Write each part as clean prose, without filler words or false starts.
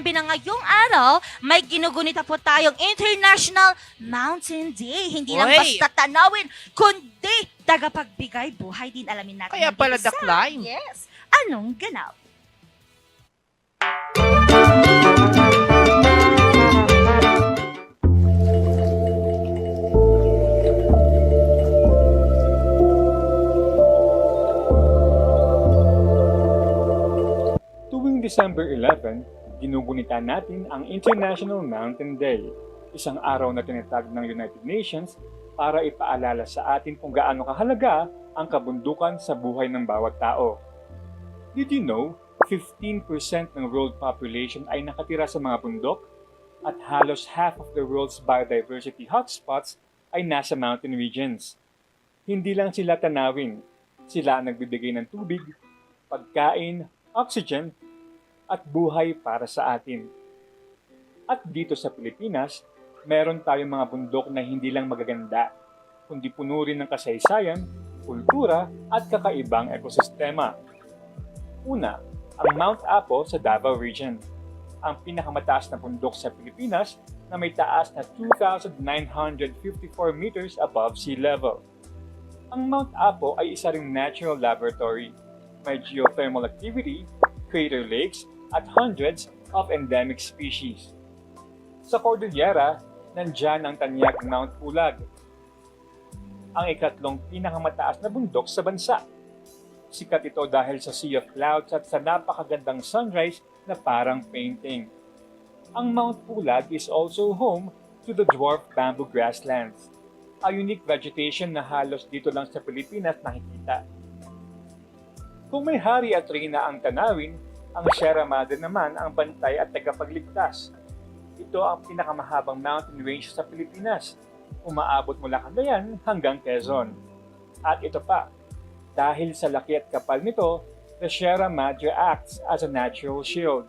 Nobyembre na ngayong araw, may ginugunita po tayong International Mountain Day. Hindi lang Oy! basta tanawin, kundi tagapagbigay buhay din. Alamin natin. Kaya yan pala dito the climb. Yes. Anong ganap? Tuwing December 11, ginugunita natin ang International Mountain Day, isang araw na tinatag ng United Nations para ipaalala sa atin kung gaano kahalaga ang kabundukan sa buhay ng bawat tao. Did you know 15% ng world population ay nakatira sa mga bundok at halos half of the world's biodiversity hotspots ay nasa mountain regions? Hindi lang sila tanawin, sila ang nagbibigay ng tubig, pagkain, oxygen, at buhay para sa atin. At dito sa Pilipinas, meron tayong mga bundok na hindi lang magaganda, kundi puno rin ng kasaysayan, kultura, at kakaibang ekosistema. Una, ang Mount Apo sa Davao Region, ang pinakamataas na bundok sa Pilipinas na may taas na 2,954 meters above sea level. Ang Mount Apo ay isa ring natural laboratory. May geothermal activity, crater lakes, at hundreds of endemic species. Sa Cordillera, nandyan ang tanyag Mount Pulag, ang ikatlong pinakamataas na bundok sa bansa. Sikat ito dahil sa sea of clouds at sa napakagandang sunrise na parang painting. Ang Mount Pulag is also home to the dwarf bamboo grasslands, a unique vegetation na halos dito lang sa Pilipinas nakikita. Kung may hari at reyna ang tanawin, ang Sierra Madre naman ang bantay at tagapagligtas. Ito ang pinakamahabang mountain range sa Pilipinas, umaabot mula Cagayan hanggang Quezon. At ito pa, dahil sa laki at kapal nito, the Sierra Madre acts as a natural shield.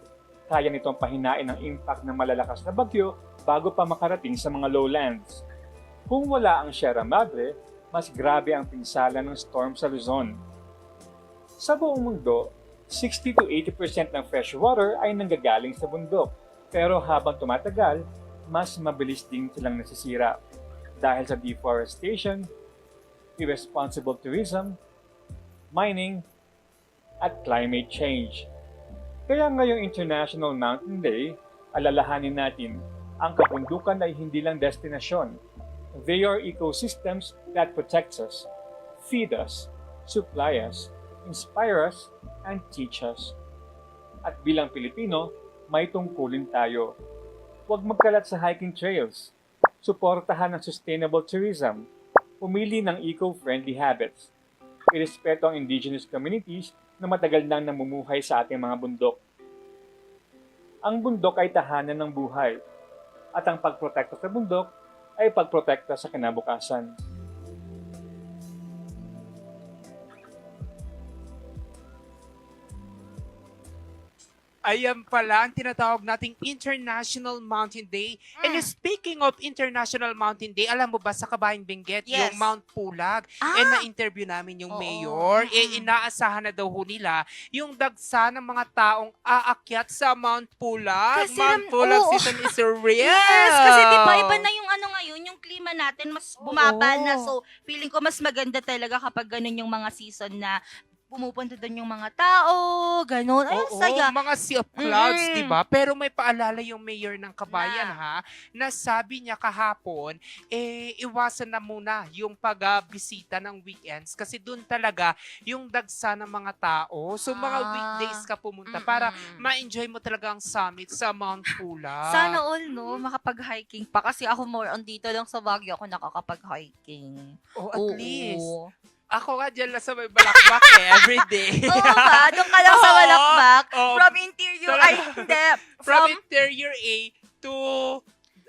Kaya nitong pahinain ang impact ng malalakas na bagyo bago pa makarating sa mga lowlands. Kung wala ang Sierra Madre, mas grabe ang pinsala ng storm sa Luzon. Sa buong mundo, 60 to 80% ng fresh water ay nanggagaling sa bundok. Pero habang tumatagal, mas mabilis din silang nasisira dahil sa deforestation, irresponsible tourism, mining, at climate change. Kaya ngayong International Mountain Day, alalahanin natin, ang kabundukan ay hindi lang destinasyon. They are ecosystems that protect us, feed us, supply us, inspire us, and teach us. At bilang Pilipino, may tungkulin tayo. Huwag magkalat sa hiking trails. Suportahan ang sustainable tourism. Pumili ng eco-friendly habits. Irespeto ang indigenous communities na matagal nang namumuhay sa ating mga bundok. Ang bundok ay tahanan ng buhay. At ang pagprotekta sa bundok ay pagprotekta sa kinabukasan. Ayan pala ang tinatawag nating International Mountain Day. And speaking of International Mountain Day, alam mo ba sa Kabayang Benguet, Yes. yung Mount Pulag, Ah! na-interview namin yung Oo. mayor, inaasahan na daw ho nila yung dagsa ng mga taong aakyat sa Mount Pulag. Kasi Mount Pulag oo. season is real. Yes, kasi di ba iba na yung ano ngayon, yung klima natin mas bumaba Oo. na. So, feeling ko mas maganda talaga kapag ganun yung mga season na pumupunta doon yung mga tao, ganun. Ay, ang Oo, saya. mga sea of clouds, Mm-mm. di ba? Pero may paalala yung mayor ng Kabayan, Na. na sabi niya kahapon, iwasan na muna yung pagbisita ng weekends kasi doon talaga yung dagsa ng mga tao. So, mga weekdays ka pumunta para ma-enjoy mo talaga ang summit sa Mount Pulag. Sana all, no, makapag-hiking pa. Kasi ako more on dito lang sa Baguio ako nakakapag-hiking. Oh, at Oo. least. Ako nga dyan lang sa may balakbak everyday. Oo ba? Doon ka lang sa Oo. Walakbak. Oo. From interior, Talaga. ay hindi. From Interior A to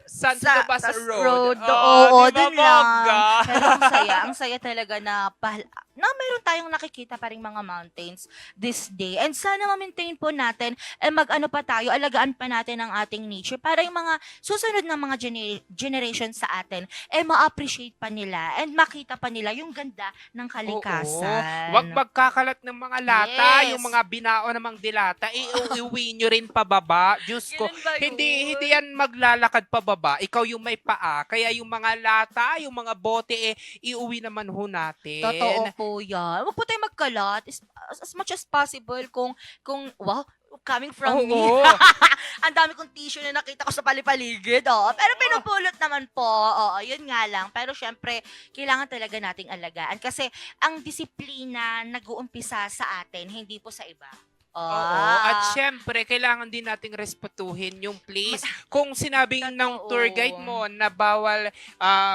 Santo Tomas Road. Oo, di ba, doon lang. bongga? Pero ang saya talaga na na meron tayong nakikita pa ring mga mountains this day. And sana ma-maintain po natin, mag-ano pa tayo, alagaan pa natin ang ating nature para yung mga susunod na mga generation sa atin, ma-appreciate pa nila and makita pa nila yung ganda ng kalikasan. Huwag magkakalat ng mga lata, Yes. yung mga binao namang dilata, iuwi nyo rin pababa. Diyos ko, Ganun ba yun? hindi yan maglalakad pababa. Ikaw yung may paa. Kaya yung mga lata, yung mga bote, iuwi naman ho natin. Totoo po yan. Huwag po tayo magkalat as much as possible kung wow, coming from me. Oo. Ang dami kong tissue na nakita ko sa palipaligid. Pero pinupulot naman po. Oo, yun nga lang. Pero syempre, kailangan talaga nating alagaan. Kasi ang disiplina nag-uumpisa sa atin, hindi po sa iba. Oo. At syempre, kailangan din nating respetuhin yung place. Kung sinabing ng Totoo. tour guide mo na bawal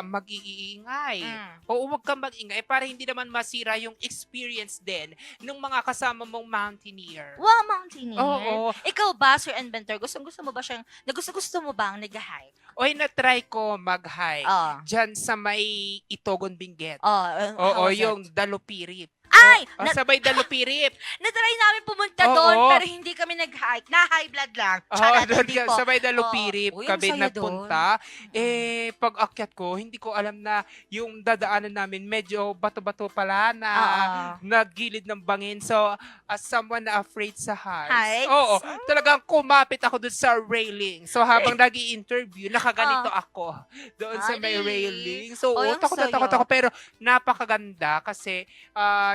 mag-iingay, oo, huwag kang mag-ingay para hindi naman masira yung experience din ng mga kasama mong mountaineer. Wow, mountaineer. Oo. Ikaw ba, Sir Inventor, gusto mo ba siyang, gusto mo bang nag-hike? Oy, na-try ko mag-hike. Oh. Diyan sa may Itogon Benguet. How Oo, was it? yung Dalupirip. Ay! Sa may Dalupirip. Na-try namin pumunta Oo. doon, pero hindi kami nag-hike. Na-high blood lang. Oo, Charot, doon hindi ka, po. sa may Dalupirip Oo. Uy, ang kami saya nagpunta. Pag akyat ko, hindi ko alam na yung dadaanan namin medyo bato-bato pala na naggilid ng bangin. So, as someone na afraid sa heights, Heights? oo, talagang kumapit ako doon sa railing. So, habang nag-i-interview, nakaganito ako doon sa may really? railing. So, Oh, yung takot na saya. takot ako. Pero, napakaganda kasi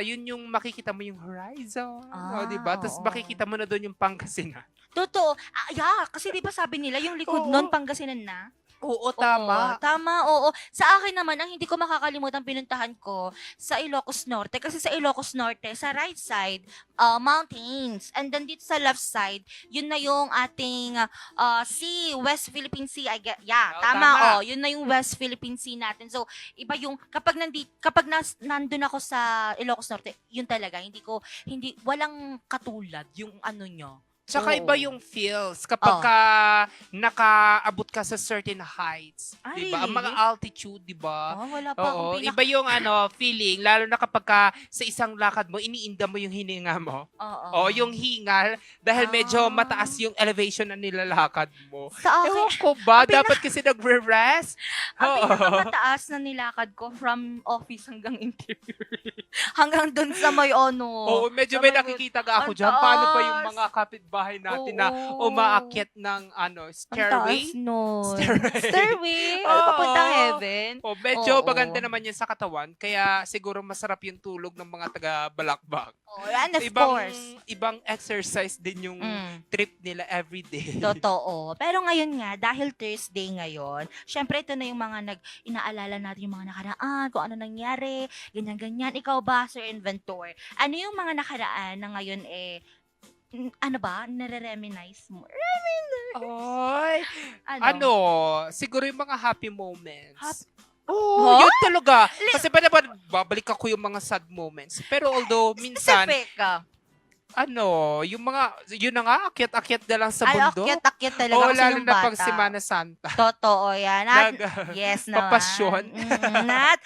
yun yung makikita mo yung horizon. Diba? Tapos Oo. makikita mo na doon yung Pangasinan. Totoo. Yeah, kasi di ba sabi nila, yung likod Oo. nun, Pangasinan na? Oo, Oo, tama. tama, oo. Sa akin naman, ang hindi ko makakalimutan pinuntahan ko sa Ilocos Norte. Kasi sa Ilocos Norte, sa right side, mountains. And then dito sa left side, yun na yung ating sea, West Philippine Sea. Yeah, Oo, tama. tama. Yun na yung West Philippine Sea natin. So, iba yung, kapag nandun ako sa Ilocos Norte, yun talaga, walang katulad yung ano nyo. Tsaka Oo. iba yung feels kapag ka nakaabot ka sa certain heights. Ah, Diba? Ang really? mga altitude, diba? Wala pa Oo, akong iba yung feeling, lalo na kapag ka sa isang lakad mo, iniinda mo yung hininga mo. O yung hingal, dahil medyo mataas yung elevation na nilalakad mo. Sa akin, Ewan ko ba, ang pinaka- dapat kasi nagre-rest? ang Oo. pinakamataas na nilakad ko from office hanggang interview. hanggang dun sa may ano. Oo, medyo may nakikita ka ako Ang dyan. Paano pa yung taas. mga kapitbahay natin na Oo. umaakyat ng Ang stairway? taas nun. Stairway. Stairway? Oo. Papuntang heaven? O, medyo Oo. maganda naman yan sa katawan. Kaya siguro masarap yung tulog ng mga taga-balakbak. Oh, and of course. Ibang exercise din yung trip nila everyday. Totoo. Pero ngayon nga, dahil Thursday ngayon, syempre ito na yung mga inaalala natin yung mga nakaraan, kung ano nangyari, ganyan-ganyan. Ikaw ba, Sir Inventor? Ano yung mga nakaraan na ngayon nare-reminisce mo? Oy, siguro yung mga happy moments. Huh? Yun talaga. Kasi ba babalik ako yung mga sad moments. Pero although minsan, Specific ka. yung mga, yun na nga, akyat-akyat na lang sa Ay, bundok. akyat-akyat talaga Oo, kasi lalo nung na bata. pag Semana Santa. Totoo yan. At, Nag- yes naman. papasyon. At,